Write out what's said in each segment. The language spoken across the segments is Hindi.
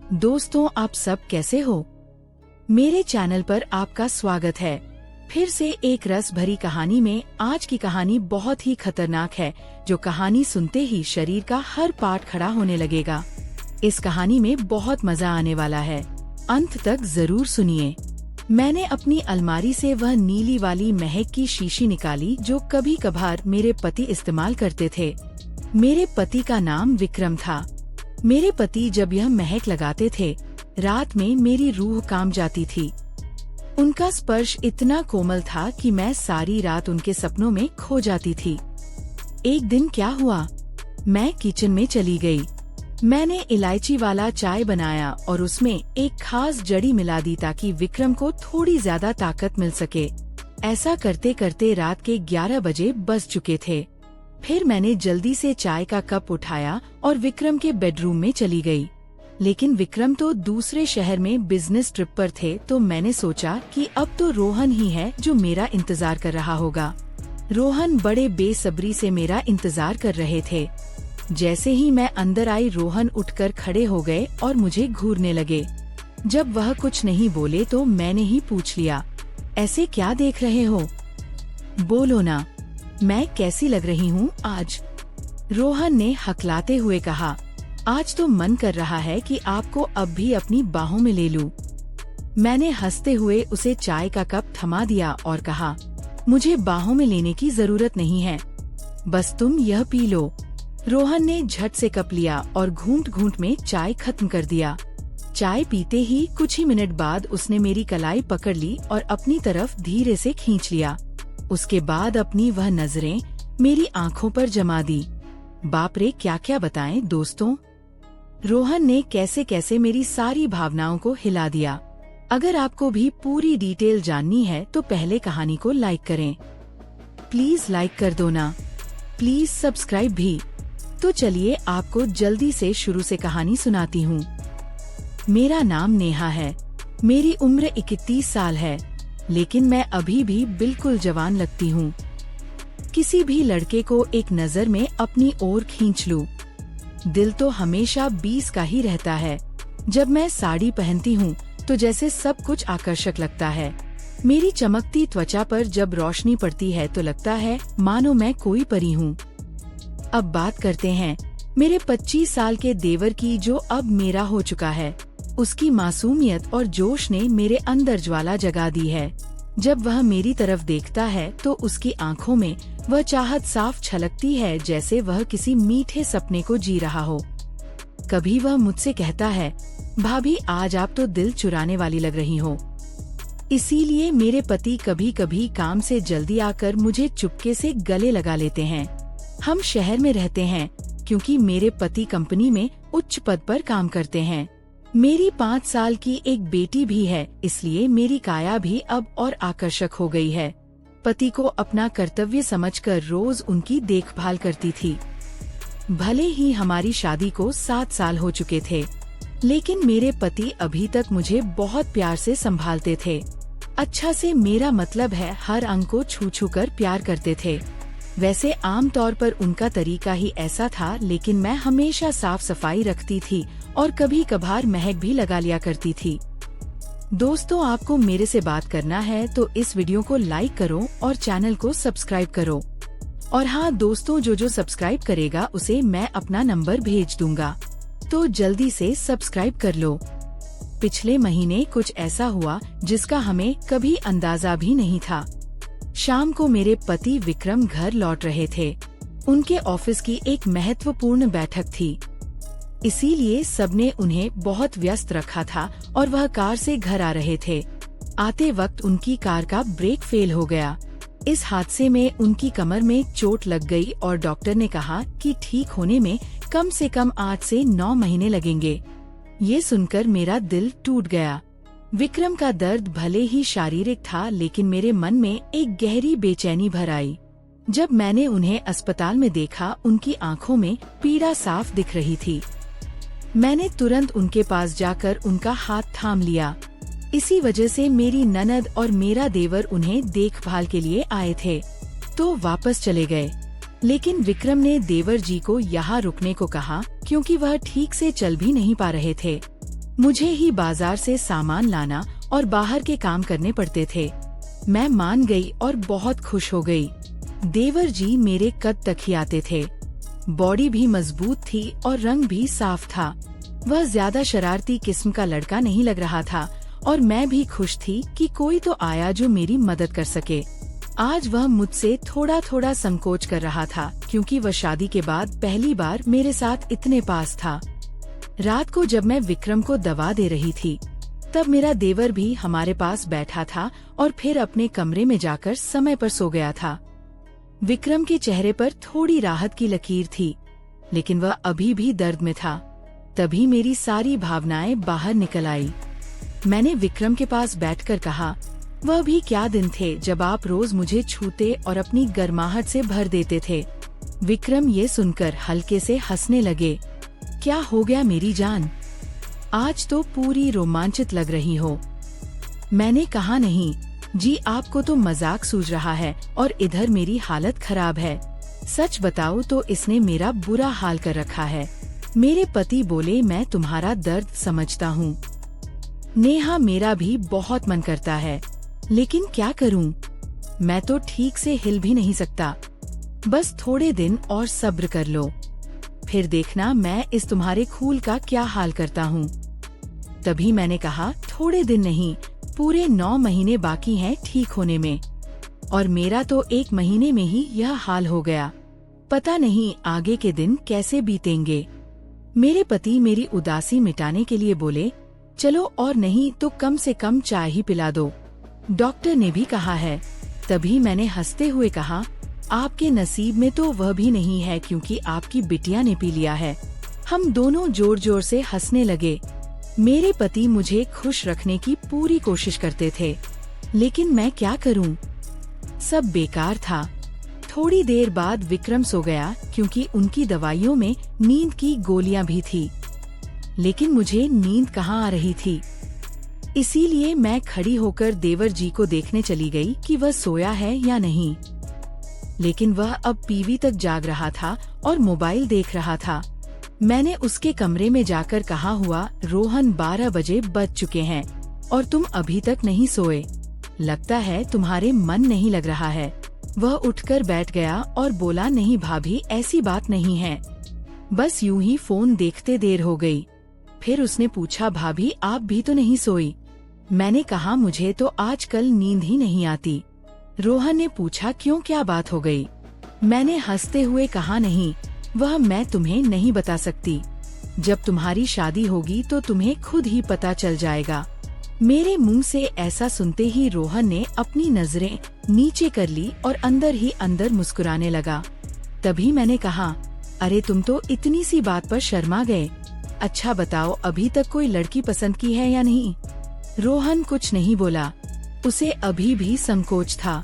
दोस्तों, आप सब कैसे हो? मेरे चैनल पर आपका स्वागत है। फिर से एक रस भरी कहानी में आज की कहानी बहुत ही खतरनाक है, जो कहानी सुनते ही शरीर का हर पार्ट खड़ा होने लगेगा। इस कहानी में बहुत मजा आने वाला है, अंत तक जरूर सुनिए। मैंने अपनी अलमारी से वह नीली वाली महक की शीशी निकाली जो कभी कभार मेरे पति इस्तेमाल करते थे। मेरे पति का नाम विक्रम था। मेरे पति जब यह महक लगाते थे, रात में मेरी रूह काम जाती थी। उनका स्पर्श इतना कोमल था कि मैं सारी रात उनके सपनों में खो जाती थी। एक दिन क्या हुआ, मैं किचन में चली गई। मैंने इलायची वाला चाय बनाया और उसमें एक खास जड़ी मिला दी ताकि विक्रम को थोड़ी ज्यादा ताकत मिल सके। ऐसा करते करते रात के 11 बजे बज चुके थे। फिर मैंने जल्दी से चाय का कप उठाया और विक्रम के बेडरूम में चली गई। लेकिन विक्रम तो दूसरे शहर में बिजनेस ट्रिप पर थे, तो मैंने सोचा कि अब तो रोहन ही है जो मेरा इंतजार कर रहा होगा। रोहन बड़े बेसब्री से मेरा इंतजार कर रहे थे। जैसे ही मैं अंदर आई, रोहन उठकर खड़े हो गए और मुझे घूरने लगे। जब वह कुछ नहीं बोले तो मैंने ही पूछ लिया, ऐसे क्या देख रहे हो? बोलो ना, मैं कैसी लग रही हूँ आज? रोहन ने हकलाते हुए कहा, आज तो मन कर रहा है कि आपको अब भी अपनी बाहों में ले लूं। मैंने हंसते हुए उसे चाय का कप थमा दिया और कहा, मुझे बाहों में लेने की जरूरत नहीं है, बस तुम यह पी लो। रोहन ने झट से कप लिया और घूंट घूंट में चाय खत्म कर दिया। चाय पीते ही कुछ ही मिनट बाद उसने मेरी कलाई पकड़ ली और अपनी तरफ धीरे से खींच लिया। उसके बाद अपनी वह नजरें मेरी आंखों पर जमा दी। बाप रे, क्या क्या बताएं दोस्तों। रोहन ने कैसे कैसे मेरी सारी भावनाओं को हिला दिया। अगर आपको भी पूरी डिटेल जाननी है तो पहले कहानी को लाइक करें। प्लीज लाइक कर दो ना, प्लीज सब्सक्राइब भी। तो चलिए आपको जल्दी से शुरू से कहानी सुनाती हूँ। मेरा नाम नेहा है। मेरी उम्र 31 साल है, लेकिन मैं अभी भी बिल्कुल जवान लगती हूँ। किसी भी लड़के को एक नजर में अपनी ओर खींच लूं, दिल तो हमेशा 20 का ही रहता है। जब मैं साड़ी पहनती हूँ तो जैसे सब कुछ आकर्षक लगता है। मेरी चमकती त्वचा पर जब रोशनी पड़ती है तो लगता है मानो मैं कोई परी हूँ। अब बात करते हैं मेरे 25 साल के देवर की, जो अब मेरा हो चुका है। उसकी मासूमियत और जोश ने मेरे अंदर ज्वाला जगा दी है। जब वह मेरी तरफ देखता है तो उसकी आंखों में वह चाहत साफ छलकती है, जैसे वह किसी मीठे सपने को जी रहा हो। कभी वह मुझसे कहता है, भाभी आज आप तो दिल चुराने वाली लग रही हो। इसीलिए मेरे पति कभी कभी काम से जल्दी आकर मुझे चुपके से गले लगा लेते हैं। हम शहर में रहते हैं क्योंकि मेरे पति कंपनी में उच्च पद पर काम करते हैं। मेरी 5 साल की एक बेटी भी है, इसलिए मेरी काया भी अब और आकर्षक हो गई है। पति को अपना कर्तव्य समझकर रोज उनकी देखभाल करती थी। भले ही हमारी शादी को 7 साल हो चुके थे, लेकिन मेरे पति अभी तक मुझे बहुत प्यार से संभालते थे। अच्छा से मेरा मतलब है हर अंग को छू छू कर प्यार करते थे। वैसे आम तौर पर उनका तरीका ही ऐसा था, लेकिन मैं हमेशा साफ सफाई रखती थी और कभी कभार महक भी लगा लिया करती थी। दोस्तों, आपको मेरे से बात करना है तो इस वीडियो को लाइक करो और चैनल को सब्सक्राइब करो। और हाँ दोस्तों, जो सब्सक्राइब करेगा उसे मैं अपना नंबर भेज दूंगा, तो जल्दी से सब्सक्राइब कर लो। पिछले महीने कुछ ऐसा हुआ जिसका हमें कभी अंदाजा भी नहीं था। शाम को मेरे पति विक्रम घर लौट रहे थे। उनके ऑफिस की एक महत्वपूर्ण बैठक थी, इसीलिए सबने उन्हें बहुत व्यस्त रखा था और वह कार से घर आ रहे थे। आते वक्त उनकी कार का ब्रेक फेल हो गया। इस हादसे में उनकी कमर में चोट लग गई और डॉक्टर ने कहा कि ठीक होने में कम से कम 8 से 9 महीने लगेंगे। ये सुनकर मेरा दिल टूट गया। विक्रम का दर्द भले ही शारीरिक था, लेकिन मेरे मन में एक गहरी बेचैनी भर आई। जब मैंने उन्हें अस्पताल में देखा, उनकी आंखों में पीड़ा साफ दिख रही थी। मैंने तुरंत उनके पास जाकर उनका हाथ थाम लिया। इसी वजह से मेरी ननद और मेरा देवर उन्हें देखभाल के लिए आए थे, तो वापस चले गए। लेकिन विक्रम ने देवर जी को यहाँ रुकने को कहा क्योंकि वह ठीक से चल भी नहीं पा रहे थे। मुझे ही बाजार से सामान लाना और बाहर के काम करने पड़ते थे। मैं मान गई और बहुत खुश हो गई। देवर जी मेरे कद तक ही आते थे। बॉडी भी मजबूत थी और रंग भी साफ था। वह ज्यादा शरारती किस्म का लड़का नहीं लग रहा था और मैं भी खुश थी कि कोई तो आया जो मेरी मदद कर सके। आज वह मुझसे थोड़ा थोड़ा संकोच कर रहा था क्योंकि वह शादी के बाद पहली बार मेरे साथ इतने पास था। रात को जब मैं विक्रम को दवा दे रही थी तब मेरा देवर भी हमारे पास बैठा था और फिर अपने कमरे में जाकर समय पर सो गया था। विक्रम के चेहरे पर थोड़ी राहत की लकीर थी, लेकिन वह अभी भी दर्द में था। तभी मेरी सारी भावनाएं बाहर निकल आई। मैंने विक्रम के पास बैठकर कहा, वह भी क्या दिन थे जब आप रोज मुझे छूते और अपनी गर्माहट से भर देते थे। विक्रम ये सुनकर हल्के से हंसने लगे। क्या हो गया मेरी जान, आज तो पूरी रोमांचित लग रही हो। मैंने कहा, नहीं जी, आपको तो मजाक सूझ रहा है और इधर मेरी हालत खराब है। सच बताओ तो इसने मेरा बुरा हाल कर रखा है। मेरे पति बोले, मैं तुम्हारा दर्द समझता हूँ नेहा, मेरा भी बहुत मन करता है, लेकिन क्या करूँ, मैं तो ठीक से हिल भी नहीं सकता। बस थोड़े दिन और सब्र कर लो, फिर देखना मैं इस तुम्हारे खूल का क्या हाल करता हूँ। तभी मैंने कहा, थोड़े दिन नहीं, पूरे 9 महीने बाकी हैं ठीक होने में, और मेरा तो 1 महीने में ही यह हाल हो गया। पता नहीं आगे के दिन कैसे बीतेंगे। मेरे पति मेरी उदासी मिटाने के लिए बोले, चलो और नहीं तो कम से कम चाय ही पिला दो, डॉक्टर ने भी कहा है। तभी मैंने हंसते हुए कहा, आपके नसीब में तो वह भी नहीं है क्योंकि आपकी बिटिया ने पी लिया है। हम दोनों जोर जोर से हंसने लगे। मेरे पति मुझे खुश रखने की पूरी कोशिश करते थे, लेकिन मैं क्या करूं? सब बेकार था। थोड़ी देर बाद विक्रम सो गया क्योंकि उनकी दवाइयों में नींद की गोलियां भी थी, लेकिन मुझे नींद कहाँ आ रही थी। इसीलिए मैं खड़ी होकर देवर जी को देखने चली गई कि वह सोया है या नहीं, लेकिन वह अब पीवी तक जाग रहा था और मोबाइल देख रहा था। मैंने उसके कमरे में जाकर कहा, हुआ रोहन, 12 बजे बज चुके हैं और तुम अभी तक नहीं सोए, लगता है तुम्हारे मन नहीं लग रहा है। वह उठकर बैठ गया और बोला, नहीं भाभी, ऐसी बात नहीं है, बस यूं ही फोन देखते देर हो गई। फिर उसने पूछा, भाभी आप भी तो नहीं सोई? मैंने कहा, मुझे तो आजकल नींद ही नहीं आती। रोहन ने पूछा, क्यों, क्या बात हो गई? मैंने हंसते हुए कहा, नहीं, वह मैं तुम्हें नहीं बता सकती। जब तुम्हारी शादी होगी तो तुम्हें खुद ही पता चल जाएगा। मेरे मुंह से ऐसा सुनते ही रोहन ने अपनी नजरें नीचे कर ली और अंदर ही अंदर मुस्कुराने लगा। तभी मैंने कहा, अरे तुम तो इतनी सी बात पर शर्मा गए। अच्छा बताओ, अभी तक कोई लड़की पसंद की है या नहीं? रोहन कुछ नहीं बोला, उसे अभी भी संकोच था।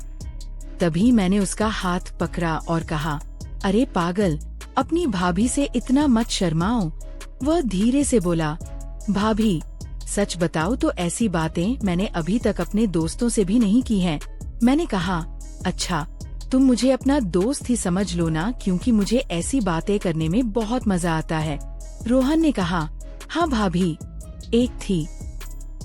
तभी मैंने उसका हाथ पकड़ा और कहा, अरे पागल, अपनी भाभी से इतना मत शर्माओ। वह धीरे से बोला, भाभी सच बताओ तो ऐसी बातें मैंने अभी तक अपने दोस्तों से भी नहीं की हैं। मैंने कहा, अच्छा तुम मुझे अपना दोस्त ही समझ लो ना, क्योंकि मुझे ऐसी बातें करने में बहुत मजा आता है। रोहन ने कहा, हाँ भाभी, एक थी,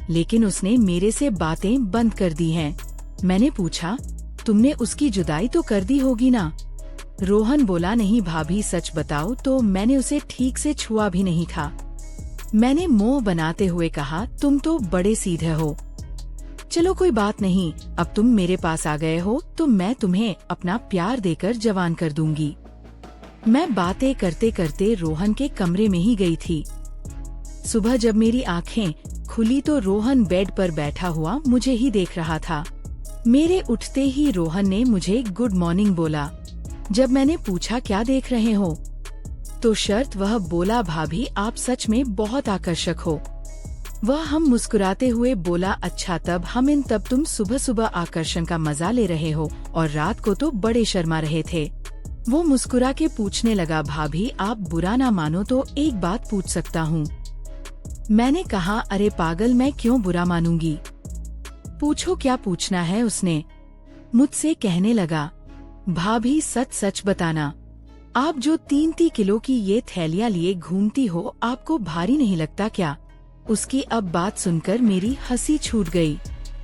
लेकिन उसने मेरे से बातें बंद कर दी हैं। मैंने पूछा, तुमने उसकी जुदाई तो कर दी होगी ना? रोहन बोला, नहीं भाभी, सच बताओ तो मैंने उसे ठीक से छुआ भी नहीं था। मैंने मुंह बनाते हुए कहा, तुम तो बड़े सीधे हो। चलो कोई बात नहीं, अब तुम मेरे पास आ गए हो तो मैं तुम्हें अपना प्यार देकर जवान कर दूंगी। मैं बातें करते करते रोहन के कमरे में ही गई थी। सुबह जब मेरी आंखें खुली तो रोहन बेड पर बैठा हुआ मुझे ही देख रहा था। मेरे उठते ही रोहन ने मुझे गुड मॉर्निंग बोला। जब मैंने पूछा, क्या देख रहे हो, तो शर्त वह बोला, भाभी आप सच में बहुत आकर्षक हो। वह हम मुस्कुराते हुए बोला, अच्छा तब तुम सुबह सुबह आकर्षण का मजा ले रहे हो और रात को तो बड़े शर्मा रहे थे। वो मुस्कुरा के पूछने लगा, भाभी आप बुरा ना मानो तो एक बात पूछ सकता हूँ? मैंने कहा, अरे पागल, मैं क्यों बुरा मानूंगी, पूछो क्या पूछना है। उसने मुझसे कहने लगा, भाभी सच सच बताना, आप जो 3 किलो की ये थैलियां लिए घूमती हो, आपको भारी नहीं लगता क्या? उसकी अब बात सुनकर मेरी हंसी छूट गई।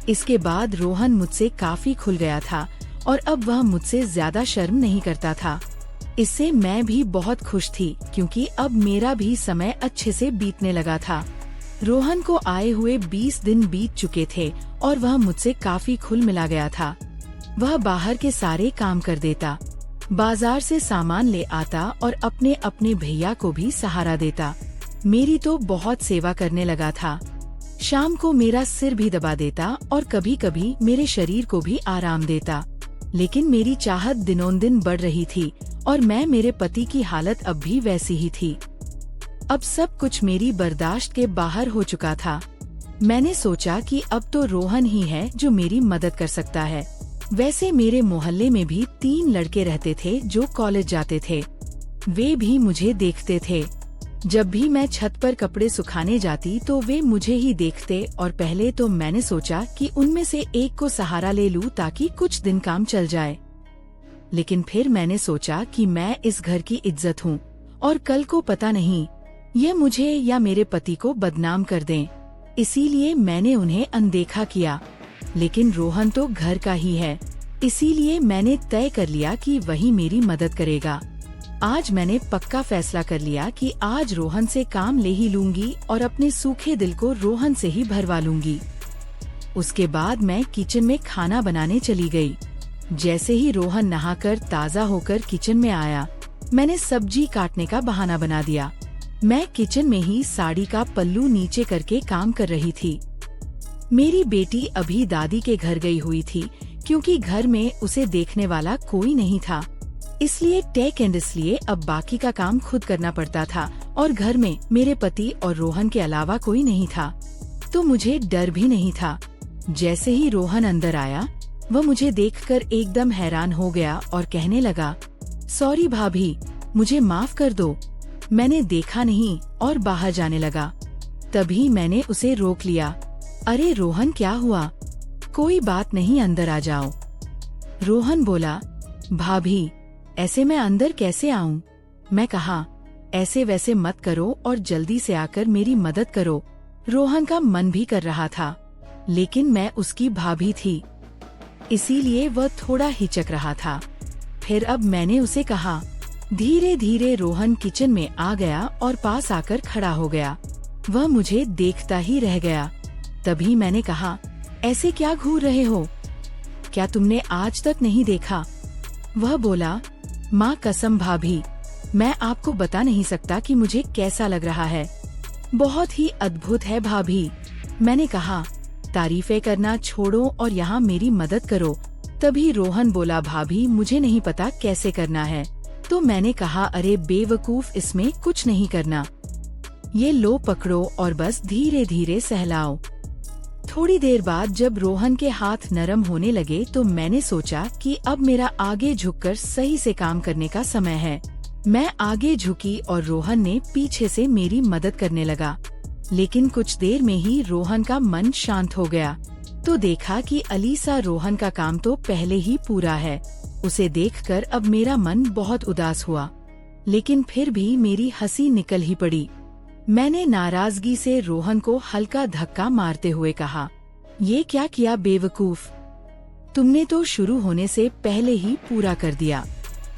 इसके बाद रोहन मुझसे काफी खुल गया था और अब वह मुझसे ज्यादा शर्म नहीं करता था। इससे मैं भी बहुत खुश थी क्योंकि अब मेरा भी समय अच्छे से बीतने लगा था। रोहन को आए हुए 20 दिन बीत चुके थे और वह मुझसे काफी खुल मिला गया था। वह बाहर के सारे काम कर देता, बाजार से सामान ले आता और अपने अपने भैया को भी सहारा देता। मेरी तो बहुत सेवा करने लगा था। शाम को मेरा सिर भी दबा देता और कभी कभी मेरे शरीर को भी आराम देता। लेकिन मेरी चाहत दिनोंदिन बढ़ रही थी और मैं मेरे पति की हालत अब भी वैसी ही थी। अब सब कुछ मेरी बर्दाश्त के बाहर हो चुका था। मैंने सोचा कि अब तो रोहन ही है जो मेरी मदद कर सकता है। वैसे मेरे मोहल्ले में भी 3 लड़के रहते थे जो कॉलेज जाते थे। वे भी मुझे देखते थे। जब भी मैं छत पर कपड़े सुखाने जाती तो वे मुझे ही देखते और पहले तो मैंने सोचा कि उनमें से एक को सहारा ले लूं ताकि कुछ दिन काम चल जाए। लेकिन फिर मैंने सोचा कि मैं इस घर की इज्जत हूँ और कल को पता नहीं यह मुझे या मेरे पति को बदनाम कर दें। इसीलिए मैंने उन्हें अनदेखा किया। लेकिन रोहन तो घर का ही है, इसीलिए मैंने तय कर लिया कि वही मेरी मदद करेगा। आज मैंने पक्का फैसला कर लिया कि आज रोहन से काम ले ही लूंगी और अपने सूखे दिल को रोहन से ही भरवा लूंगी। उसके बाद मैं किचन में खाना बनाने चली गई। जैसे ही रोहन नहाकर ताज़ा होकर किचन में आया, मैंने सब्जी काटने का बहाना बना दिया। मैं किचन में ही साड़ी का पल्लू नीचे करके काम कर रही थी। मेरी बेटी अभी दादी के घर गई हुई थी क्योंकि घर में उसे देखने वाला कोई नहीं था। इसलिए अब बाकी का काम खुद करना पड़ता था और घर में मेरे पति और रोहन के अलावा कोई नहीं था, तो मुझे डर भी नहीं था। जैसे ही रोहन अंदर आया, वह मुझे देखकर एकदम हैरान हो गया और कहने लगा, सॉरी भाभी, मुझे माफ कर दो, मैंने देखा नहीं, और बाहर जाने लगा। तभी मैंने उसे रोक लिया। अरे रोहन, क्या हुआ? कोई बात नहीं, अंदर आ जाओ। रोहन बोला, भाभी ऐसे मैं अंदर कैसे आऊं? मैं कहा, ऐसे वैसे मत करो और जल्दी से आकर मेरी मदद करो। रोहन का मन भी कर रहा था, लेकिन मैं उसकी भाभी थी, इसीलिए वह थोड़ा हिचक रहा था। फिर अब मैंने उसे कहा। धीरे धीरे रोहन किचन में आ गया और पास आकर खड़ा हो गया। वह मुझे देखता ही रह गया। तभी मैंने कहा, ऐसे क्या घूर रहे हो? क्या तुमने आज तक नहीं देखा? वह बोला, माँ कसम भाभी, मैं आपको बता नहीं सकता कि मुझे कैसा लग रहा है। बहुत ही अद्भुत है भाभी। मैंने कहा, तारीफें करना छोड़ो और यहाँ मेरी मदद करो। तभी रोहन बोला, भाभी मुझे नहीं पता कैसे करना है। तो मैंने कहा, अरे बेवकूफ, इसमें कुछ नहीं करना, ये लो पकड़ो और बस धीरे धीरे सहलाओ। थोड़ी देर बाद जब रोहन के हाथ नरम होने लगे तो मैंने सोचा कि अब मेरा आगे झुककर सही से काम करने का समय है। मैं आगे झुकी और रोहन ने पीछे से मेरी मदद करने लगा। लेकिन कुछ देर में ही रोहन का मन शांत हो गया तो देखा कि अलीसा रोहन का काम तो पहले ही पूरा है। उसे देखकर अब मेरा मन बहुत उदास हुआ, लेकिन फिर भी मेरी हंसी निकल ही पड़ी। मैंने नाराजगी से रोहन को हल्का धक्का मारते हुए कहा, ये क्या किया बेवकूफ, तुमने तो शुरू होने से पहले ही पूरा कर दिया।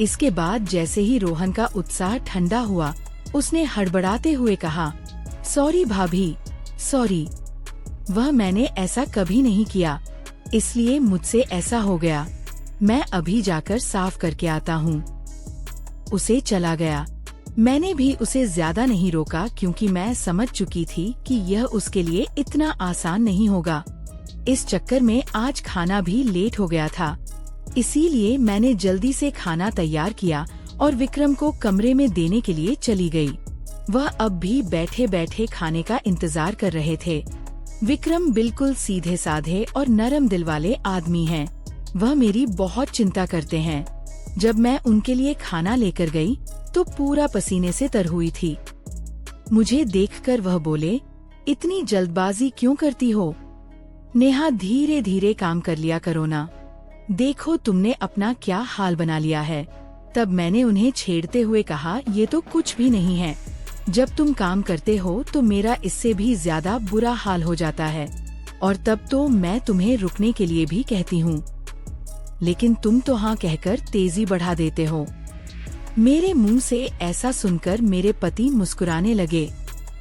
इसके बाद जैसे ही रोहन का उत्साह ठंडा हुआ, उसने हड़बड़ाते हुए कहा, सॉरी भाभी, सॉरी, वह मैंने ऐसा कभी नहीं किया, इसलिए मुझसे ऐसा हो गया। मैं अभी जाकर साफ करके आता हूँ। उसे चला गया। मैंने भी उसे ज्यादा नहीं रोका क्योंकि मैं समझ चुकी थी कि यह उसके लिए इतना आसान नहीं होगा। इस चक्कर में आज खाना भी लेट हो गया था, इसीलिए मैंने जल्दी से खाना तैयार किया और विक्रम को कमरे में देने के लिए चली गई। वह अब भी बैठे बैठे खाने का इंतजार कर रहे थे। विक्रम बिल्कुल सीधे साधे और नरम दिल वाले आदमी हैं। वह मेरी बहुत चिंता करते हैं। जब मैं उनके लिए खाना लेकर गई तो पूरा पसीने से तर हुई थी। मुझे देखकर वह बोले, इतनी जल्दबाजी क्यों करती हो? नेहा, धीरे धीरे काम कर लिया करो ना, देखो तुमने अपना क्या हाल बना लिया है। तब मैंने उन्हें छेड़ते हुए कहा, ये तो कुछ भी नहीं है, जब तुम काम करते हो तो मेरा इससे भी ज्यादा बुरा हाल हो जाता है, और तब तो मैं तुम्हें रुकने के लिए भी कहती हूँ, लेकिन तुम तो हाँ कहकर तेजी बढ़ा देते हो। मेरे मुंह से ऐसा सुनकर मेरे पति मुस्कुराने लगे।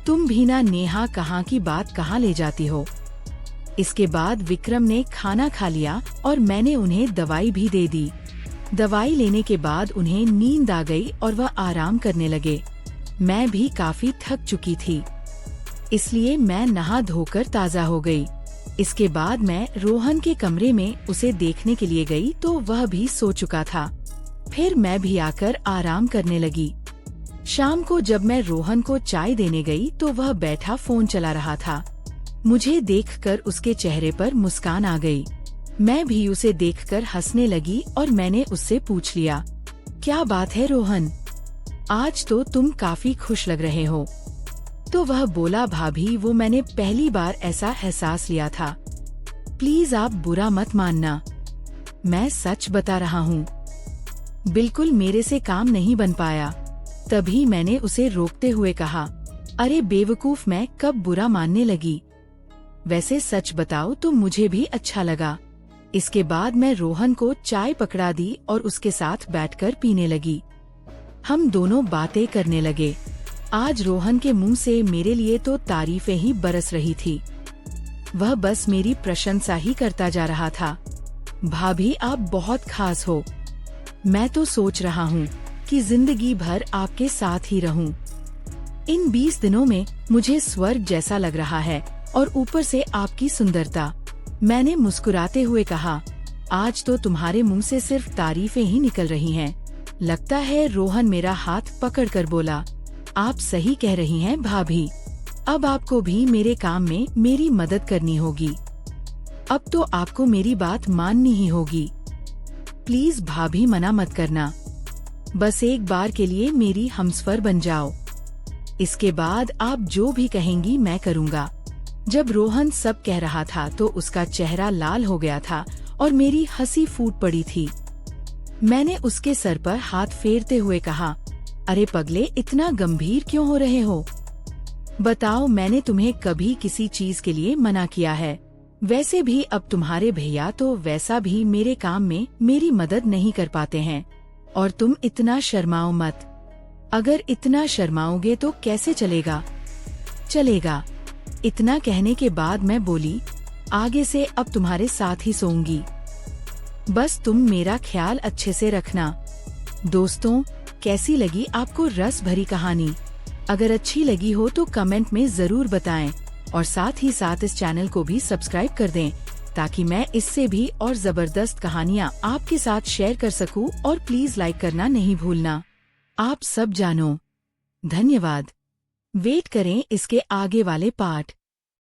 तुम भी ना नेहा कहाँ की बात कहाँ ले जाती हो। इसके बाद विक्रम ने खाना खा लिया और मैंने उन्हें दवाई भी दे दी। दवाई लेने के बाद उन्हें नींद आ गई और वह आराम करने लगे। मैं भी काफी थक चुकी थी, इसलिए मैं नहा धोकर ताज़ा हो गई। इसके बाद मैं रोहन के कमरे में उसे देखने के लिए गई तो वह भी सो चुका था। फिर मैं भी आकर आराम करने लगी। शाम को जब मैं रोहन को चाय देने गई तो वह बैठा फोन चला रहा था। मुझे देखकर उसके चेहरे पर मुस्कान आ गई। मैं भी उसे देखकर हंसने लगी और मैंने उससे पूछ लिया, क्या बात है रोहन, आज तो तुम काफी खुश लग रहे हो। तो वह बोला, भाभी वो मैंने पहली बार ऐसा एहसास लिया था, प्लीज आप बुरा मत मानना, मैं सच बता रहा हूँ। बिल्कुल मेरे से काम नहीं बन पाया। तभी मैंने उसे रोकते हुए कहा, अरे बेवकूफ, मैं कब बुरा मानने लगी, वैसे सच बताओ तो मुझे भी अच्छा लगा। इसके बाद मैं रोहन को चाय पकड़ा दी और उसके साथ बैठकर पीने लगी। हम दोनों बातें करने लगे। आज रोहन के मुंह से मेरे लिए तो तारीफें ही बरस रही थी। वह बस मेरी प्रशंसा ही करता जा रहा था। भाभी आप बहुत खास हो, मैं तो सोच रहा हूँ कि जिंदगी भर आपके साथ ही रहूं। इन 20 दिनों में मुझे स्वर्ग जैसा लग रहा है, और ऊपर से आपकी सुंदरता। मैंने मुस्कुराते हुए कहा, आज तो तुम्हारे मुंह से सिर्फ तारीफें ही निकल रही हैं। लगता है रोहन मेरा हाथ पकड़कर बोला, आप सही कह रही हैं भाभी, अब आपको भी मेरे काम में मेरी मदद करनी होगी। अब तो आपको मेरी बात माननी ही होगी। प्लीज भाभी मना मत करना, बस एक बार के लिए मेरी हमसफर बन जाओ। इसके बाद आप जो भी कहेंगी मैं करूँगा। जब रोहन सब कह रहा था तो उसका चेहरा लाल हो गया था और मेरी हंसी फूट पड़ी थी। मैंने उसके सर पर हाथ फेरते हुए कहा, अरे पगले, इतना गंभीर क्यों हो रहे हो? बताओ, मैंने तुम्हें कभी किसी चीज के लिए मना किया है? वैसे भी अब तुम्हारे भैया तो वैसा भी मेरे काम में मेरी मदद नहीं कर पाते हैं, और तुम इतना शर्माओ मत। अगर इतना शर्माओगे तो कैसे चलेगा? चलेगा। इतना कहने के बाद मैं बोली, आगे से अब तुम्हारे साथ ही सोऊंगी, बस तुम मेरा ख्याल अच्छे से रखना। दोस्तों, कैसी लगी आपको रस भरी कहानी? अगर अच्छी लगी हो तो कमेंट में जरूर बताएं, और साथ ही साथ इस चैनल को भी सब्सक्राइब कर दें, ताकि मैं इससे भी और जबरदस्त कहानियाँ आपके साथ शेयर कर सकूं। और प्लीज लाइक करना नहीं भूलना। आप सब जानो। धन्यवाद। वेट करें इसके आगे वाले पार्ट।